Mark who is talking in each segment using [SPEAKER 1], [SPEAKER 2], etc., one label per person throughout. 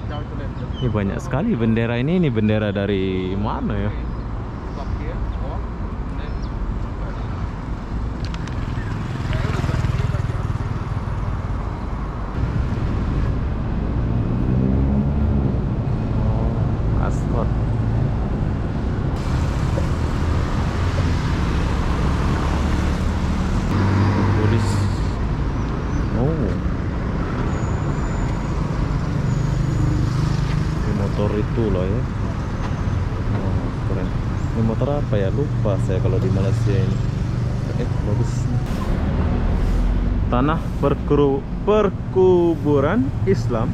[SPEAKER 1] Ini banyak sekali bendera ini. Ini bendera dari mana ya? Oh, Ascot. Polis. Oh. Ini motor itu loh ya. Oh, keren. Ini motor apa ya? Lupa saya kalau di Malaysia ini. Bagus. Tanah perkuburan Islam.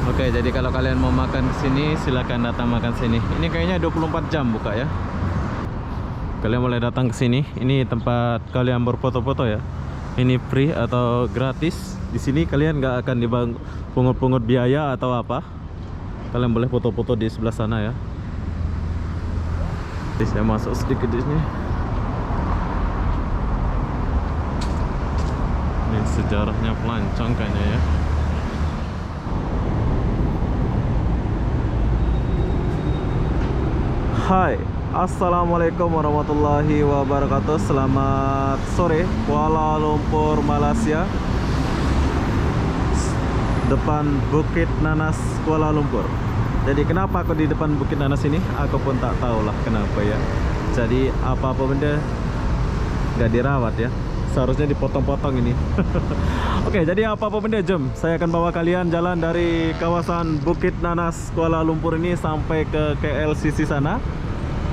[SPEAKER 1] Oke, jadi kalau kalian mau makan ke sini, silakan datang makan sini. Ini kayaknya 24 jam buka ya. Kalian boleh datang ke sini. Ini tempat kalian berfoto-foto ya. Ini free atau gratis. Di sini kalian nggak akan dipungut-pungut biaya atau apa. Kalian boleh foto-foto di sebelah sana ya. Jadi saya masuk sedikit di sini. Ini sejarahnya pelancong kayaknya ya. Hai, assalamualaikum warahmatullahi wabarakatuh. Selamat sore, Kuala Lumpur, Malaysia. Depan Bukit Nanas, Kuala Lumpur. Jadi kenapa aku di depan Bukit Nanas ini? Aku pun tak tahulah kenapa ya. Jadi apa-apa benda nggak dirawat ya. Seharusnya dipotong-potong ini. Oke, jadi apa-apa benda, jom saya akan bawa kalian jalan dari kawasan Bukit Nanas Kuala Lumpur ini sampai ke KLCC sana.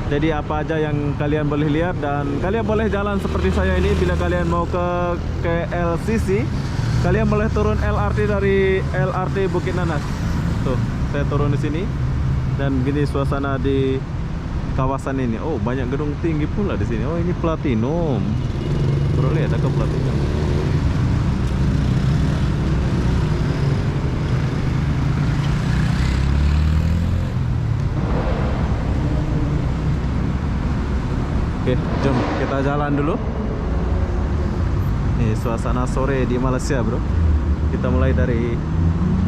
[SPEAKER 1] Jadi apa aja yang kalian boleh lihat, dan kalian boleh jalan seperti saya ini. Bila kalian mau ke KLCC, kalian boleh turun LRT dari LRT Bukit Nanas. Tuh, saya turun di sini dan gini suasana di kawasan ini. Oh, banyak gedung tinggi pula di sini. Oh, ini Platinum. Bro, lihat ada Platinum. Oke, jom kita jalan dulu. Nih suasana sore di Malaysia, bro. Kita mulai dari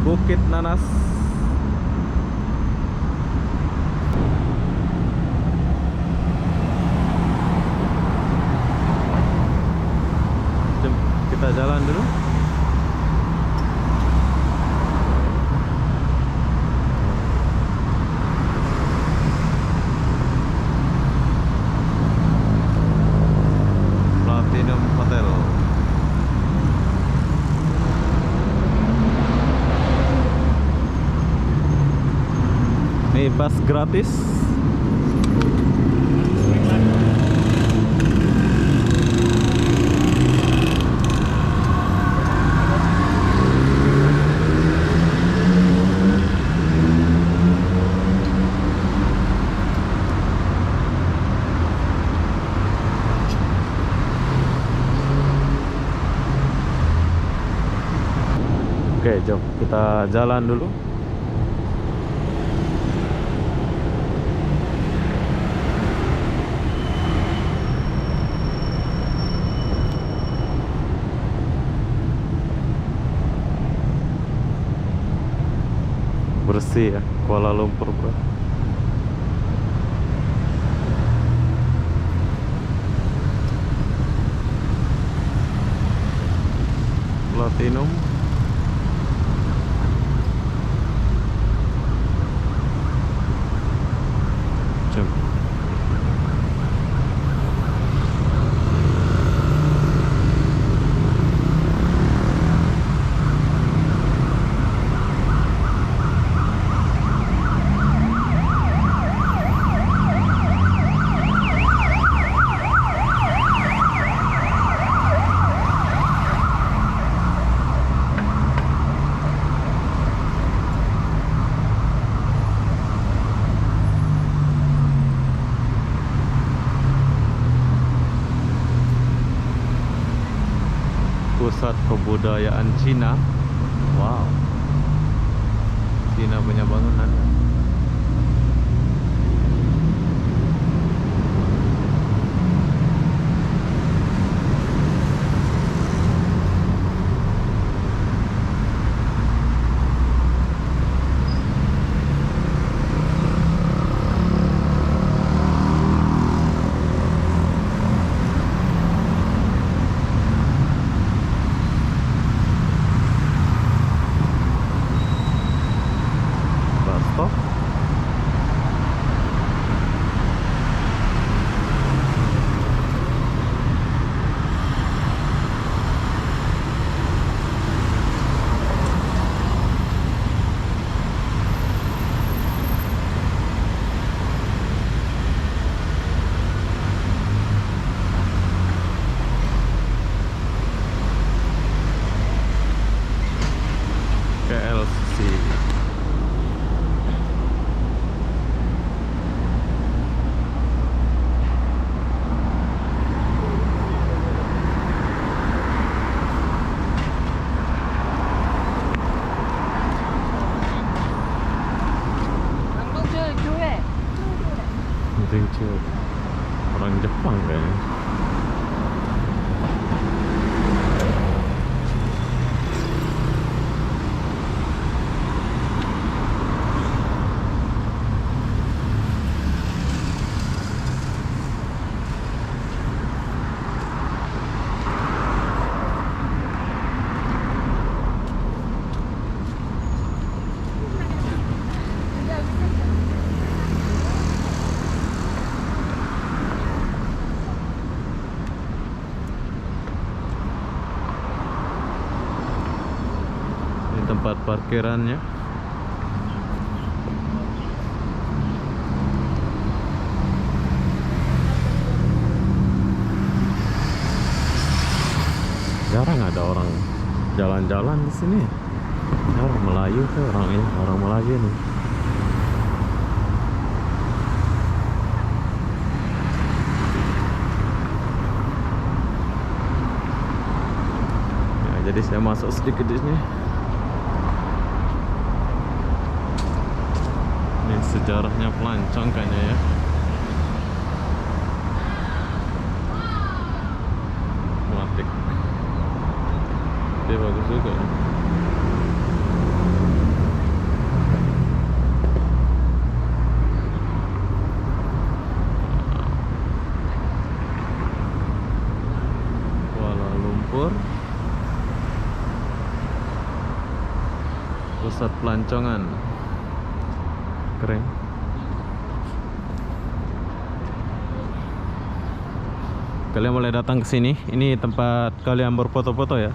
[SPEAKER 1] Bukit Nanas. Jom kita jalan dulu. Platinum Hotel. Ini bus gratis. Oke, jom kita jalan dulu. Bersih ya Kuala Lumpur, bro. Platinum. Jom. Pusat kebudayaan Cina. Wow. Cina punya bangunan. Bus stop. KLCC. Itu orang Jepang kayaknya. Ini tempat parkirannya. Jarang ada orang jalan-jalan di sini. Orang Melayu tuh orangnya, orang Melayu nih. Ya, jadi saya masuk sedikit di sini. Ini sejarahnya pelancong kayaknya ya. Melantik. Dia bagus juga. Kuala Lumpur, pusat pelancongan. Keren. Kalian boleh datang ke sini. Ini tempat kalian berfoto-foto ya.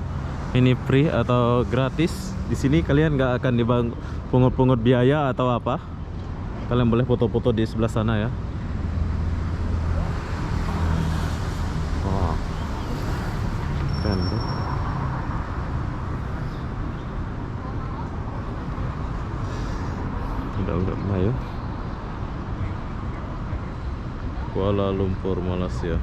[SPEAKER 1] Ini free atau gratis. Di sini kalian nggak akan pungut-pungut biaya atau apa. Kalian boleh foto-foto di sebelah sana ya. Wah, keren tuh. Udah Melayu. Kuala Lumpur, Malaysia.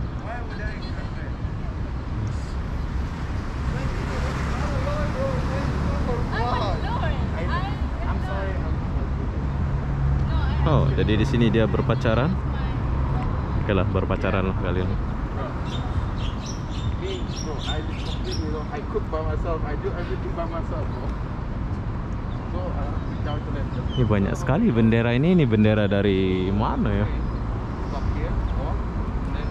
[SPEAKER 1] Oh, jadi di sini dia berpacaran. Oke lah, berpacaran lah kalian.
[SPEAKER 2] I cook by myself. I do everything by myself. So,
[SPEAKER 1] Ini banyak sekali bendera ini. Ini bendera dari mana ya?
[SPEAKER 2] stop here. Oh, and then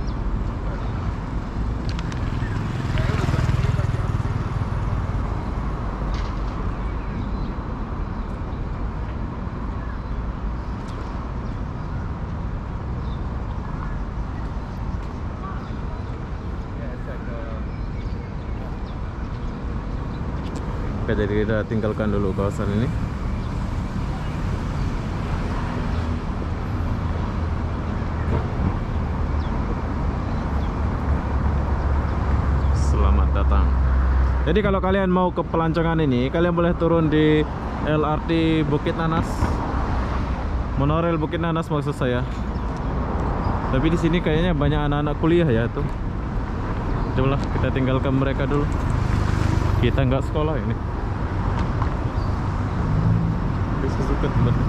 [SPEAKER 1] Oke, jadi kita tinggalkan dulu kawasan ini. Selamat datang. Jadi kalau kalian mau ke pelancongan ini, kalian boleh turun di LRT Bukit Nanas, monorail Bukit Nanas maksud saya. Tapi di sini kayaknya banyak anak-anak kuliah ya tuh. Cobalah kita tinggalkan mereka dulu. Kita nggak sekolah ini. Ikut betul.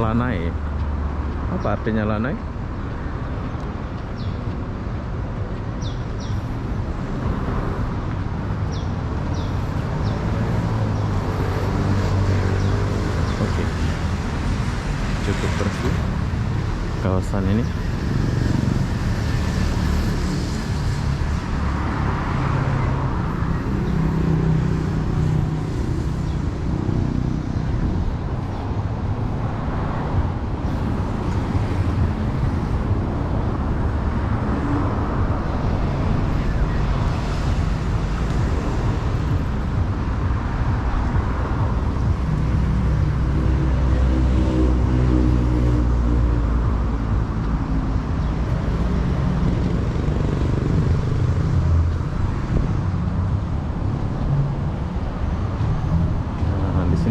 [SPEAKER 1] Lanai. Apa artinya lanai? Oke. Cukup bersih kawasan ini.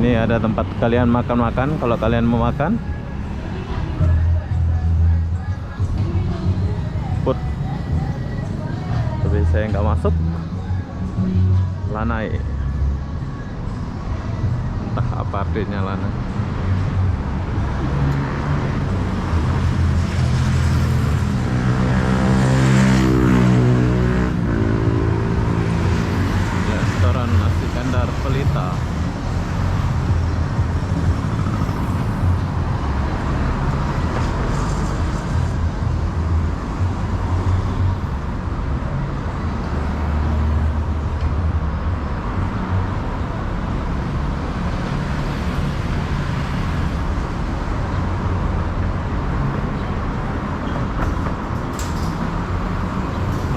[SPEAKER 1] Ini ada tempat kalian makan-makan kalau kalian mau makan. Food. Tapi saya nggak masuk. Lanai. Entah apa artinya lanai. Restoran nasi kandar Pelita.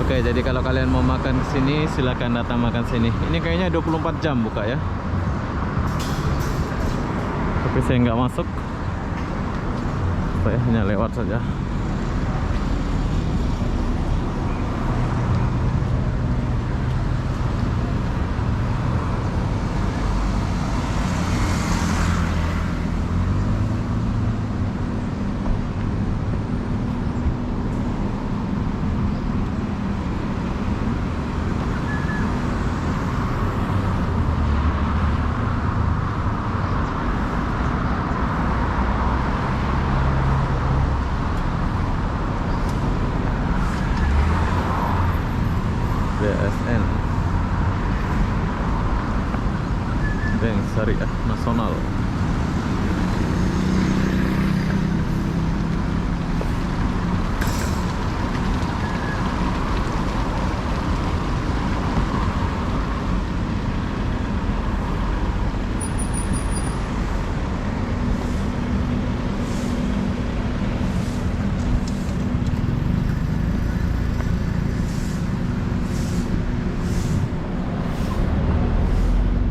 [SPEAKER 1] Oke, jadi kalau kalian mau makan ke sini, silakan datang makan sini. Ini kayaknya 24 jam buka ya. Tapi saya nggak masuk. Saya hanya lewat saja. BSN, Bank Syariah Nasional.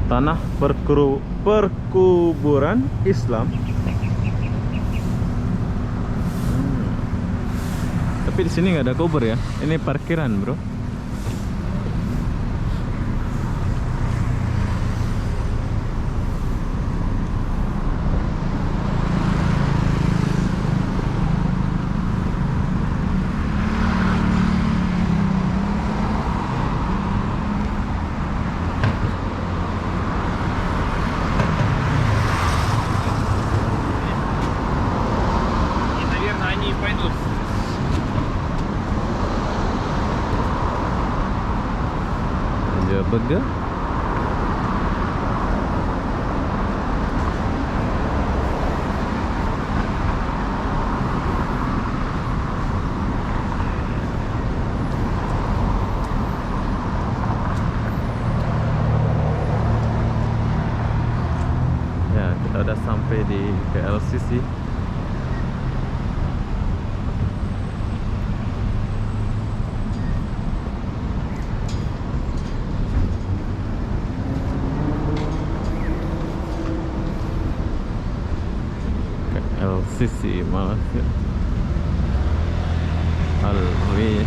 [SPEAKER 1] Tanah perkuburan Islam. Tapi di sini nggak ada kubur ya. Ini parkiran, bro. Burger. Ya, kita udah sampai di KLCC. LCC Malaysia Alwi.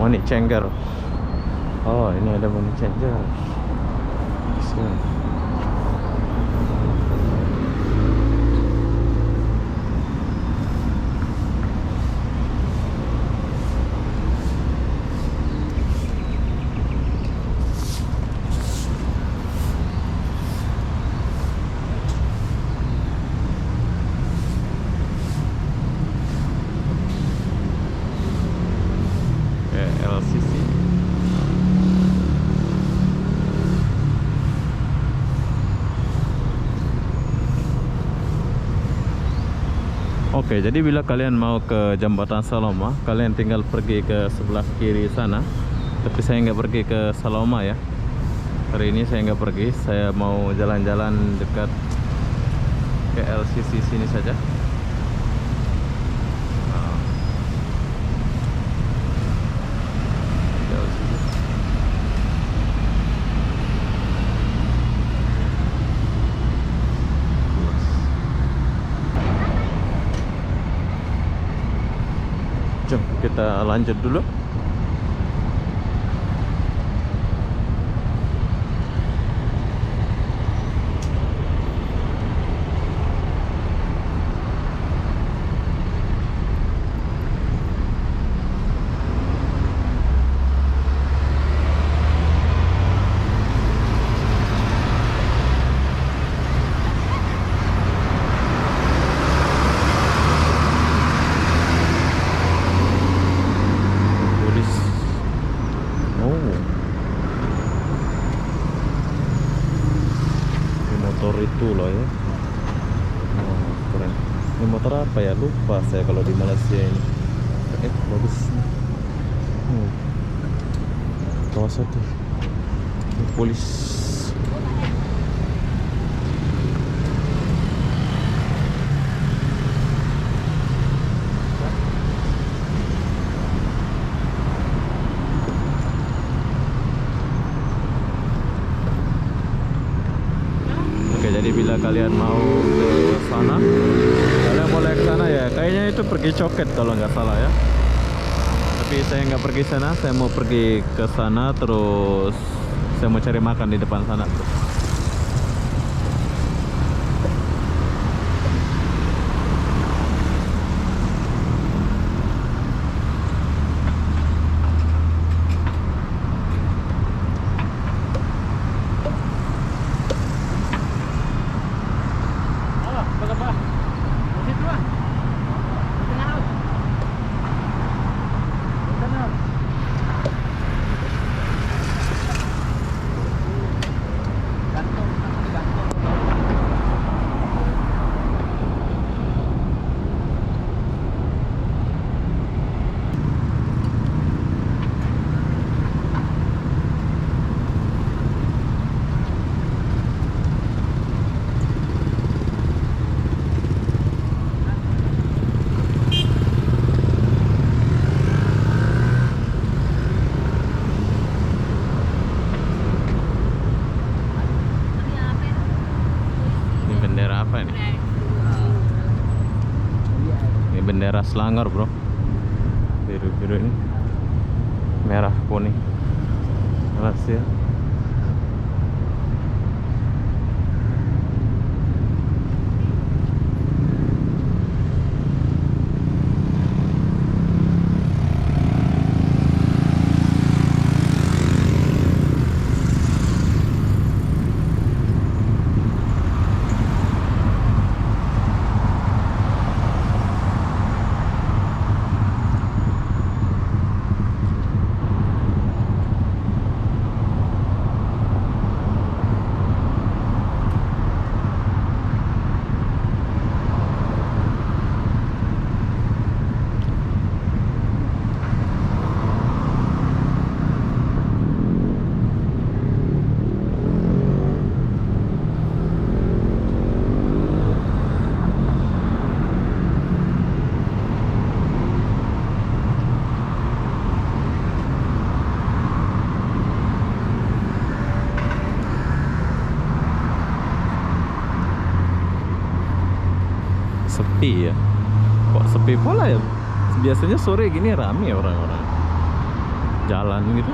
[SPEAKER 1] Money changer. Oh, ini ada money changer. Bisa. LCC. Oke, jadi bila kalian mau ke Jembatan Saloma, kalian tinggal pergi ke sebelah kiri sana. Tapi saya nggak pergi ke Saloma ya. Hari ini saya nggak pergi, saya mau jalan-jalan dekat ke LCC sini saja. Jom kita lanjut dulu. Itu loh ya. Oh, keren. Ini motor apa ya? Lupa saya kalau di Malaysia ini. Bagus. Kawasaki. Polis. Jadi bila kalian mau ke sana, kalian boleh ke sana ya. Kayaknya itu pergi Coket kalau nggak salah ya. Tapi saya nggak pergi sana, saya mau pergi ke sana terus saya mau cari makan di depan sana. Bendera Selangor bro, biru-biru ini, merah kuning, Malaysia. Sepi ya, kok sepi pula ya. Biasanya sore gini rame orang-orang. jalan gitu.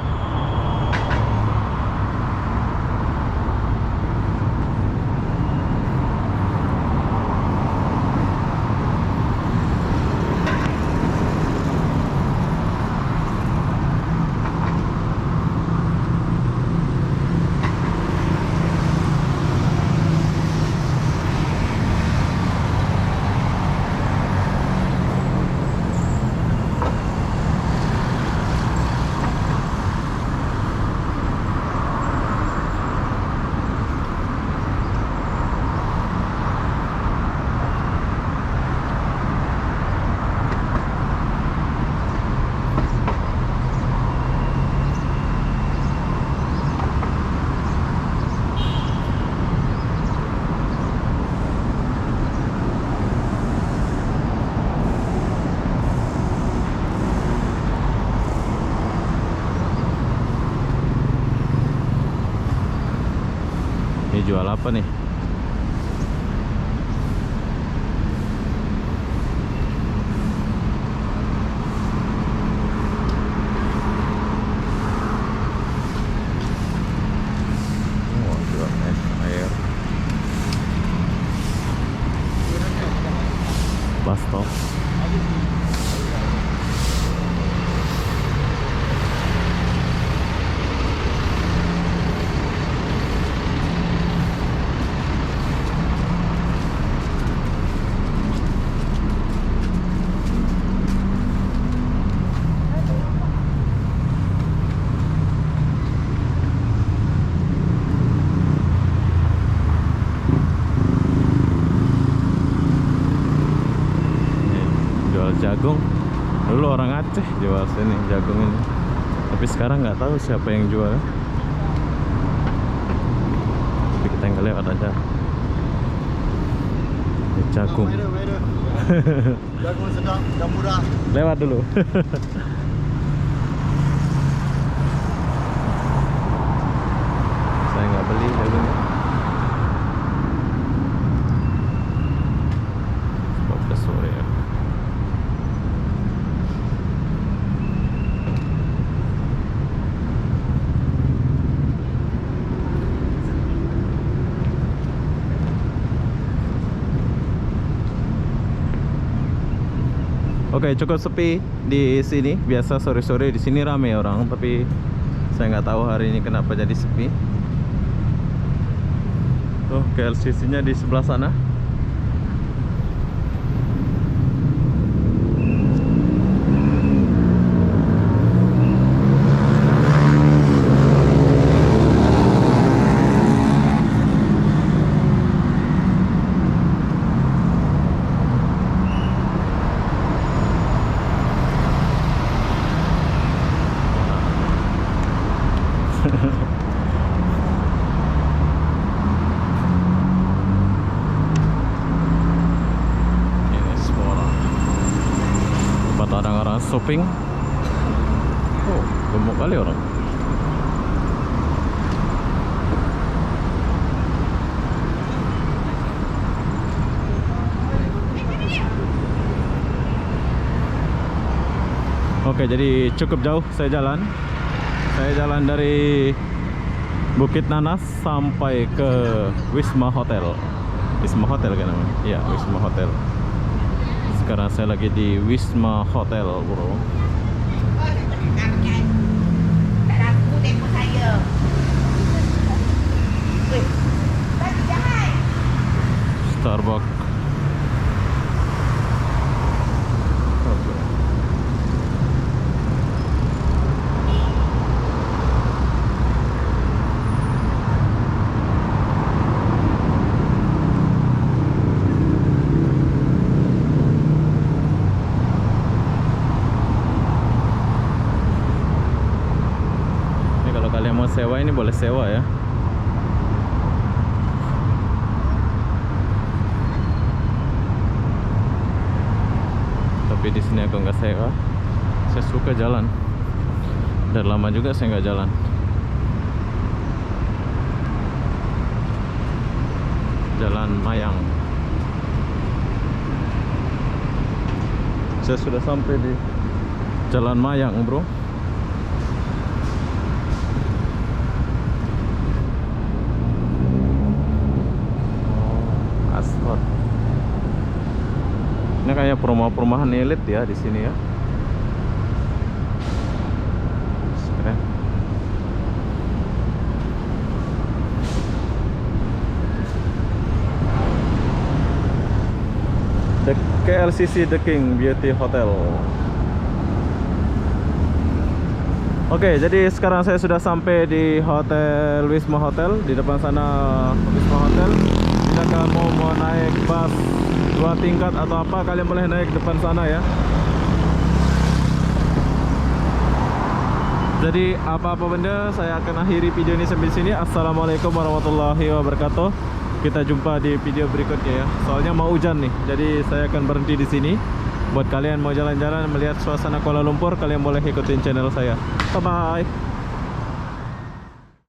[SPEAKER 1] Ini jual apa nih? Oh, jual es air. Bus stop. Jagung dulu orang Aceh jual sini jagung ini, tapi sekarang nggak tahu siapa yang jual. Tapi kita nggak lewat aja. Ini jagung.
[SPEAKER 3] Jagung sedang dan murah.
[SPEAKER 1] Lewat dulu. Saya nggak beli jagungnya. Sebab udah sore ya. Oke, cukup sepi di sini. Biasa sore-sore di sini rame orang, tapi saya nggak tahu hari ini kenapa jadi sepi. Tuh, KLCC-nya di sebelah sana. Ini Sephora. Tempat orang-orang shopping. Oh, gemuk kali orang. Oke, jadi cukup jauh saya jalan. Saya jalan dari Bukit Nanas sampai ke Wisma Hotel. Wisma Hotel kan namanya? Iya, Wisma Hotel. Sekarang saya lagi di Wisma Hotel, bro.
[SPEAKER 4] Tak laku tengok saya. Weh, bagi jangan.
[SPEAKER 1] Starbucks. Kalian mau sewa ini boleh sewa ya. Tapi di sini aku nggak sewa. Saya suka jalan. Dan lama juga saya nggak jalan. Jalan Mayang. Saya sudah sampai di Jalan Mayang, bro. perumahan-perumahan elit ya di sini ya. Keren. The KLCC The King Beauty Hotel. Oke, jadi sekarang saya sudah sampai di Hotel Wisma Hotel. Di depan sana Wisma Hotel. Jika kamu mau naik bus 2 tingkat atau apa, kalian boleh naik depan sana ya. Jadi apa-apa benda, saya akan akhiri video ini sampai sini. Assalamualaikum warahmatullahi wabarakatuh. Kita jumpa di video berikutnya ya. Soalnya mau hujan nih, jadi saya akan berhenti di sini. Buat kalian mau jalan-jalan melihat suasana Kuala Lumpur, kalian boleh ikutin channel saya. Bye bye.